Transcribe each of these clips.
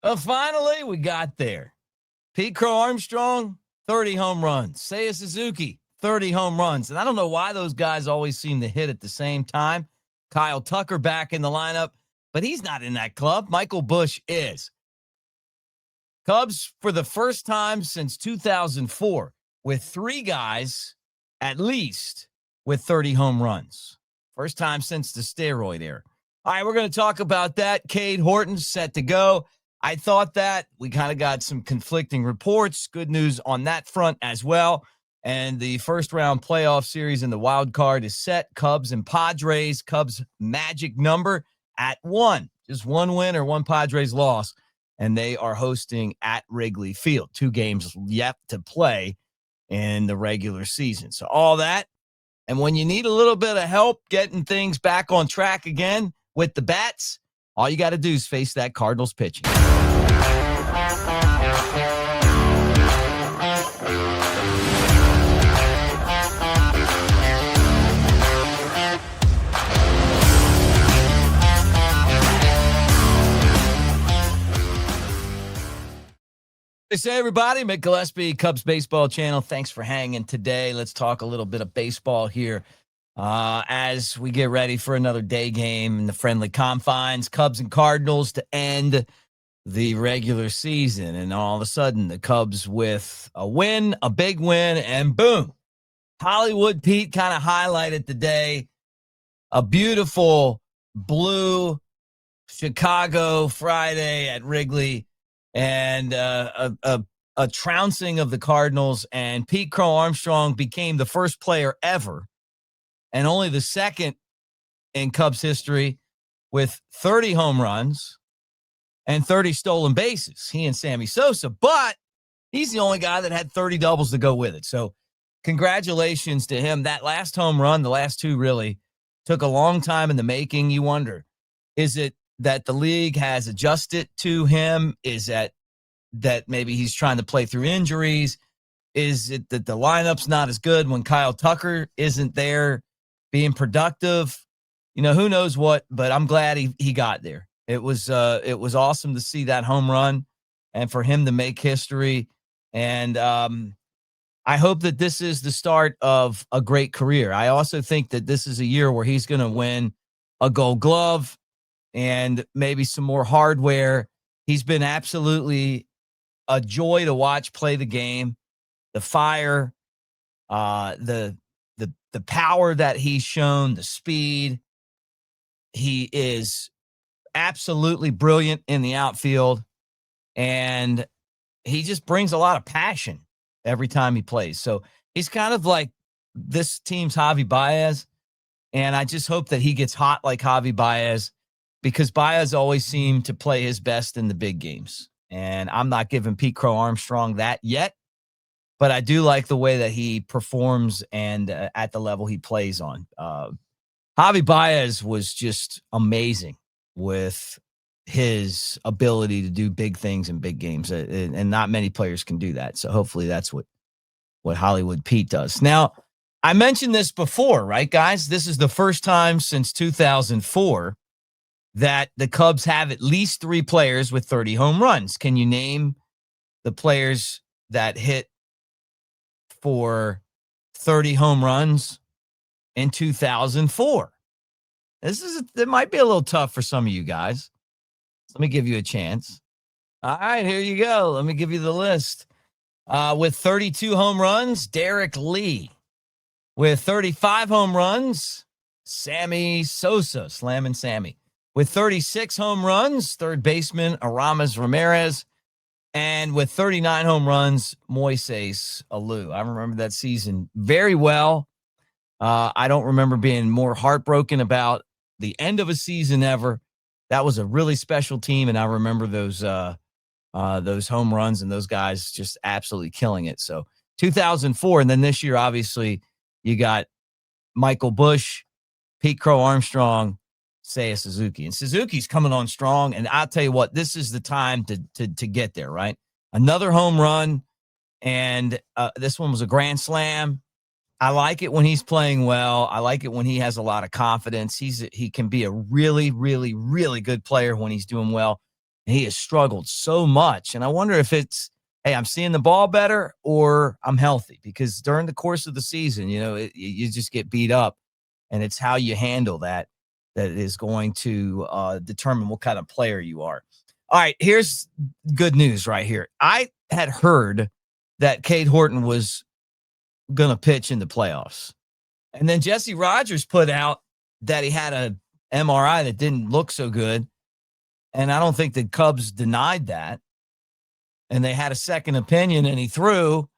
Well, finally, we got there. Pete Crow Armstrong, 30 home runs. Seiya Suzuki, 30 home runs. And I don't know why those guys always seem to hit at the same time. Kyle Tucker back in the lineup, but he's not in that club. Michael Busch is. Cubs, for the first time since 2004, with three guys, at least, with 30 home runs. First time since the steroid era. All right, we're going to talk about that. Cade Horton set to go. I thought that. We kind of got some conflicting reports. Good news on that front as well. And the first-round playoff series in the Wildcard is set. Cubs and Padres. Cubs' magic number at 1. Just one win or one Padres loss. And they are hosting at Wrigley Field. 2 games yet to play in the regular season. So all that. And when you need a little bit of help getting things back on track again with the bats, all you got to do is face that Cardinals pitching. Hey, everybody. Mick Gillespie, Cubs Baseball Channel. Thanks for hanging today. Let's talk a little bit of baseball here as we get ready for another day game in the friendly confines. Cubs and Cardinals to end the regular season. And all of a sudden, the Cubs with a win, a big win, and boom. Hollywood Pete kind of highlighted today a beautiful blue Chicago Friday at Wrigley. And a trouncing of the Cardinals, and Pete Crow Armstrong became the first player ever, and only the second in Cubs history, with 30 home runs and 30 stolen bases. He and Sammy Sosa, but he's the only guy that had 30 doubles to go with it. So congratulations to him. That last home run, the last two really, took a long time in the making. You wonder, is it that the league has adjusted to him? Is that maybe he's trying to play through injuries? Is it that the lineup's not as good when Kyle Tucker isn't there being productive? You know, who knows what, but I'm glad he got there. It was awesome to see that home run and for him to make history. And I hope that this is the start of a great career. I also think that this is a year where he's going to win a Gold Glove and maybe some more hardware. He's been absolutely a joy to watch play the game. The fire, the power that he's shown, the speed. He is absolutely brilliant in the outfield, and he just brings a lot of passion every time he plays. So he's kind of like this team's Javi Baez, and I just hope that he gets hot like Javi Baez, because Baez always seemed to play his best in the big games. And I'm not giving Pete Crow Armstrong that yet, but I do like the way that he performs and at the level he plays on. Javi Baez was just amazing with his ability to do big things in big games, and not many players can do that. So hopefully that's what Hollywood Pete does. Now, I mentioned this before, right, guys? This is the first time since 2004 that the Cubs have at least 3 players with 30 home runs. Can you name the players that hit for 30 home runs in 2004? It might be a little tough for some of you guys. Let me give you a chance. All right, here you go. Let me give you the list. With 32 home runs, Derek Lee. With 35 home runs, Sammy Sosa, slamming Sammy. With 36 home runs, third baseman Aramis Ramirez. And with 39 home runs, Moises Alou. I remember that season very well. I don't remember being more heartbroken about the end of a season ever. That was a really special team, and I remember those home runs and those guys just absolutely killing it. So 2004, and then this year, obviously, you got Michael Busch, Pete Crow Armstrong, Seiya Suzuki. And Suzuki's coming on strong, and I'll tell you what, this is the time to get there, right? Another home run, and this one was a grand slam. I like it when he's playing well. I like it when he has a lot of confidence. He can be a really, really, really good player when he's doing well. He has struggled so much. And I wonder if it's, hey, I'm seeing the ball better or I'm healthy, because during the course of the season, you just get beat up, and it's how you handle that is going to determine what kind of player you are. All right, here's good news right here. I had heard that Cade Horton was going to pitch in the playoffs. And then Jesse Rogers put out that he had a MRI that didn't look so good. And I don't think the Cubs denied that. And they had a second opinion, and he threw,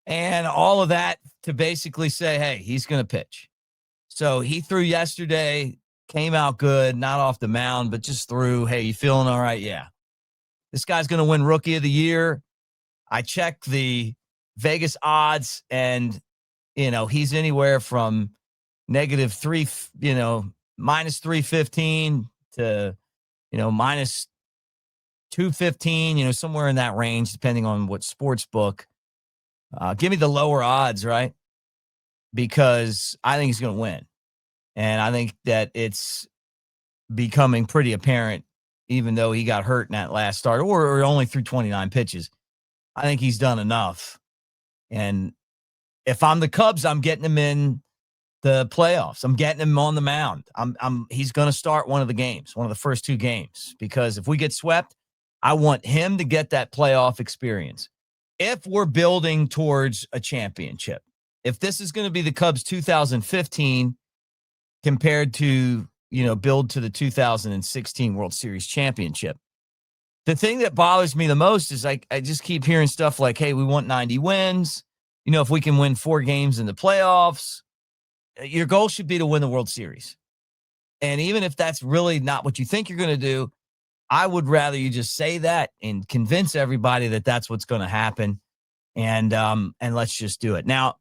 and all of that to basically say, hey, he's going to pitch. So he threw yesterday, came out good, not off the mound, but just threw. Hey, you feeling all right? Yeah. This guy's going to win Rookie of the Year. I checked the Vegas odds, and, he's anywhere from -3, minus 315 to, minus 215, somewhere in that range, depending on what sports book. Give me the lower odds, right? Because I think he's going to win. And I think that it's becoming pretty apparent, even though he got hurt in that last start, or only threw 29 pitches. I think he's done enough. And if I'm the Cubs, I'm getting him in the playoffs. I'm getting him on the mound. He's going to start one of the first two games, because if we get swept, I want him to get that playoff experience. If we're building towards a championship, if this is going to be the Cubs 2015 compared to, build to the 2016 World Series championship, the thing that bothers me the most is I just keep hearing stuff like, hey, we want 90 wins. If we can win 4 games in the playoffs, your goal should be to win the World Series. And even if that's really not what you think you're going to do, I would rather you just say that and convince everybody that that's what's going to happen. And let's just do it. Now,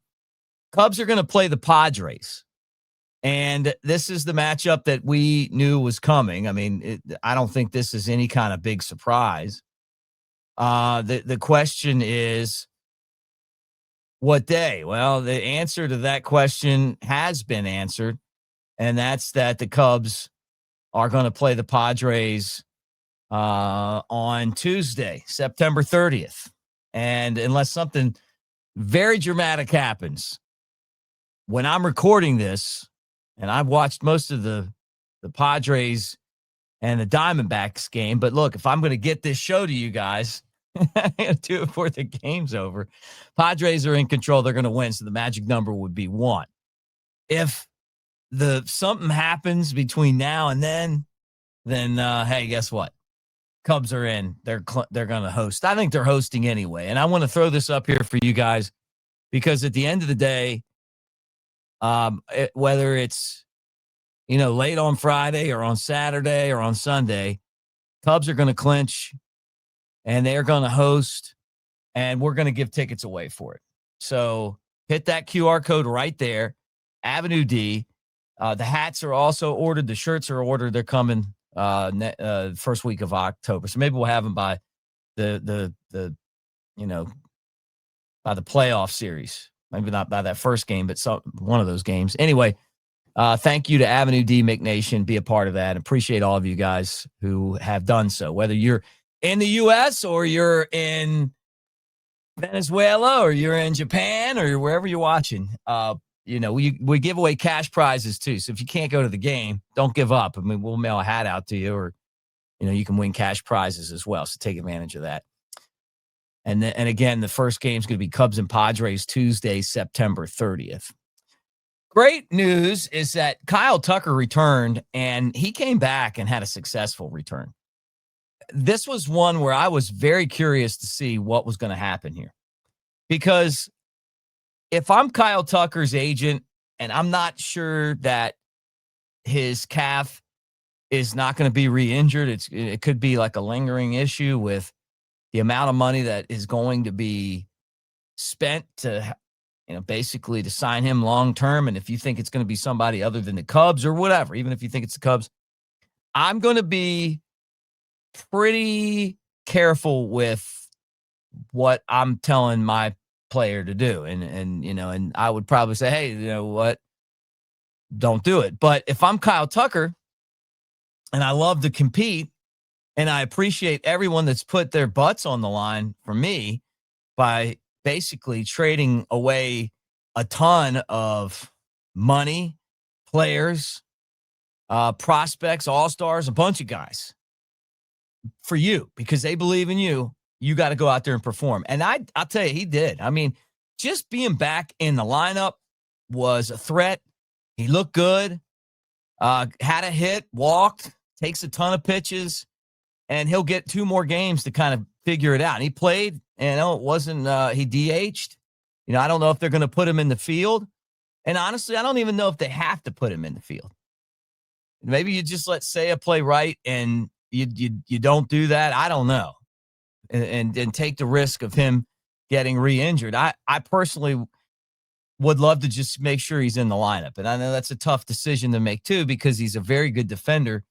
Cubs are going to play the Padres. And this is the matchup that we knew was coming. I mean, I don't think this is any kind of big surprise. The question is, what day? Well, the answer to that question has been answered, and that's that the Cubs are going to play the Padres on Tuesday, September 30th. And unless something very dramatic happens, when I'm recording this, and I've watched most of the Padres and the Diamondbacks game, but look, if I'm going to get this show to you guys, I'm going to do it before the game's over. Padres are in control. They're going to win, so the magic number would be 1. If something happens between now and then hey, guess what? Cubs are in. They're going to host. I think they're hosting anyway. And I want to throw this up here for you guys, because at the end of the day, whether it's, late on Friday or on Saturday or on Sunday, Cubs are going to clinch, and they're going to host, and we're going to give tickets away for it. So hit that QR code right there, AveD. The hats are also ordered. The shirts are ordered. They're coming first week of October. So maybe we'll have them by by the playoff series. Maybe not by that first game, but one of those games. Anyway, thank you to AveD, Mick Nation. Be a part of that. Appreciate all of you guys who have done so, whether you're in the U.S. or you're in Venezuela or you're in Japan or wherever you're watching. We give away cash prizes too. So if you can't go to the game, don't give up. I mean, we'll mail a hat out to you, or, you can win cash prizes as well. So take advantage of that. And again, the first game is going to be Cubs and Padres Tuesday, September 30th. Great news is that Kyle Tucker returned, and he came back and had a successful return. This was one where I was very curious to see what was going to happen here, because if I'm Kyle Tucker's agent and I'm not sure that his calf is not going to be re-injured, it could be like a lingering issue with the amount of money that is going to be spent to, basically to sign him long-term. And if you think it's going to be somebody other than the Cubs or whatever, even if you think it's the Cubs, I'm going to be pretty careful with what I'm telling my player to do. And I would probably say, hey, you know what? Don't do it. But if I'm Kyle Tucker and I love to compete, And I appreciate everyone that's put their butts on the line for me by basically trading away a ton of money, players, prospects, all-stars, a bunch of guys for you because they believe in you. You got to go out there and perform. And I'll tell you, he did. I mean, just being back in the lineup was a threat. He looked good, had a hit, walked, takes a ton of pitches, and he'll get 2 more games to kind of figure it out. And he played, and it wasn't, he DH'd. I don't know if they're going to put him in the field. And honestly, I don't even know if they have to put him in the field. Maybe you just let Saya play right and you don't do that. I don't know. And take the risk of him getting re-injured. I personally would love to just make sure he's in the lineup. And I know that's a tough decision to make too, because he's a very good defender,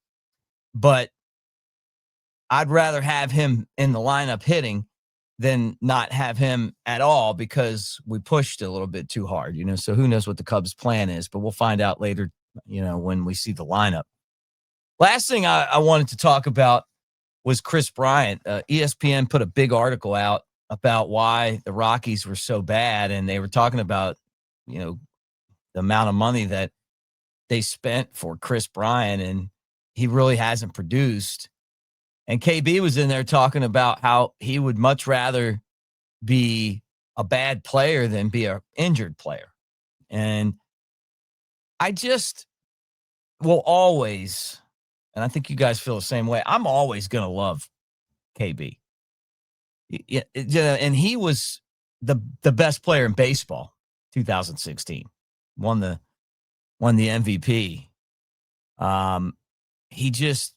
but I'd rather have him in the lineup hitting than not have him at all because we pushed a little bit too hard, so who knows what the Cubs plan is, but we'll find out later, when we see the lineup. Last thing I wanted to talk about was Kris Bryant. ESPN put a big article out about why the Rockies were so bad, and they were talking about, the amount of money that they spent for Kris Bryant, and he really hasn't produced. And KB was in there talking about how he would much rather be a bad player than be an injured player. And I just will always, and I think you guys feel the same way, I'm always going to love KB. Yeah, and he was the best player in baseball, 2016. Won the MVP. He just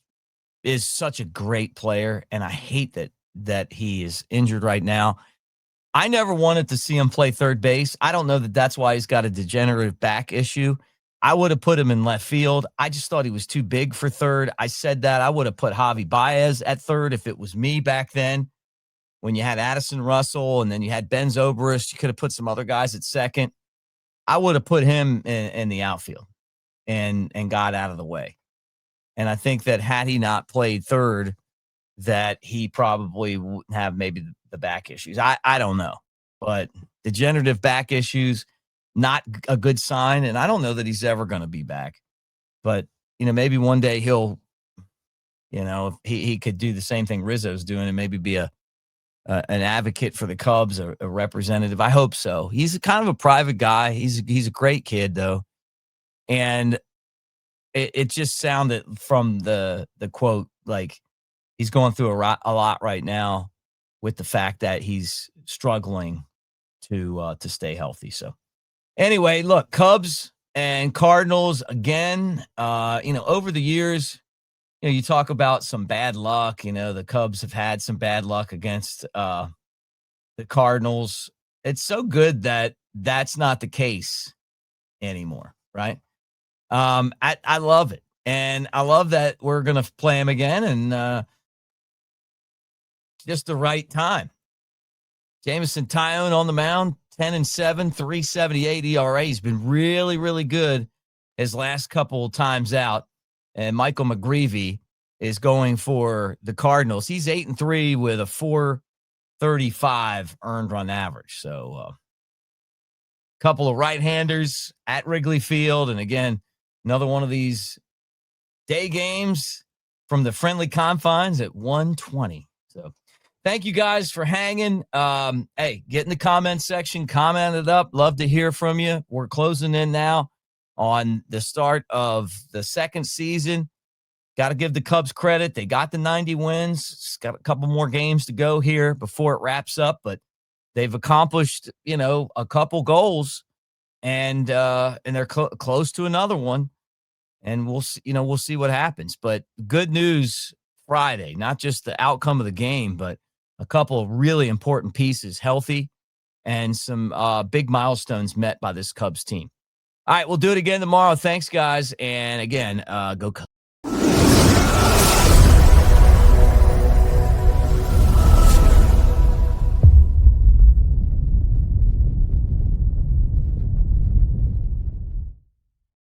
is such a great player, and I hate that he is injured right now. I never wanted to see him play third base. I don't know that that's why he's got a degenerative back issue. I would have put him in left field. I just thought he was too big for third. I said that. I would have put Javi Baez at third if it was me back then when you had Addison Russell and then you had Ben Zobrist. You could have put some other guys at second. I would have put him in the outfield and got out of the way. And I think that had he not played third, that he probably wouldn't have maybe the back issues. I don't know. But degenerative back issues, not a good sign. And I don't know that he's ever going to be back. But, maybe one day he'll, if he could do the same thing Rizzo's doing and maybe be an advocate for the Cubs, a representative. I hope so. He's kind of a private guy. He's a great kid, though. And it just sounded from the quote like he's going through a lot right now with the fact that he's struggling to stay healthy. So anyway, look, Cubs and Cardinals again. Over the years, you talk about some bad luck. The Cubs have had some bad luck against the Cardinals. It's so good that that's not the case anymore, right? I love it. And I love that we're going to play him again and just the right time. Jameson Taillon on the mound, 10-7, 3.78 ERA. He's been really, really good his last couple of times out. And Michael McGreevy is going for the Cardinals. He's 8-3 with a 4.35 earned run average. So couple of right-handers at Wrigley Field. And again, another one of these day games from the friendly confines at 1:20. So thank you guys for hanging. Hey, get in the comment section, comment it up. Love to hear from you. We're closing in now on the start of the second season. Got to give the Cubs credit. They got the 90 wins. It's got a couple more games to go here before it wraps up, but they've accomplished, a couple goals and they're close to another one. And we'll see what happens. But good news Friday, not just the outcome of the game, but a couple of really important pieces, healthy, and some big milestones met by this Cubs team. All right, we'll do it again tomorrow. Thanks, guys. And again, go Cubs.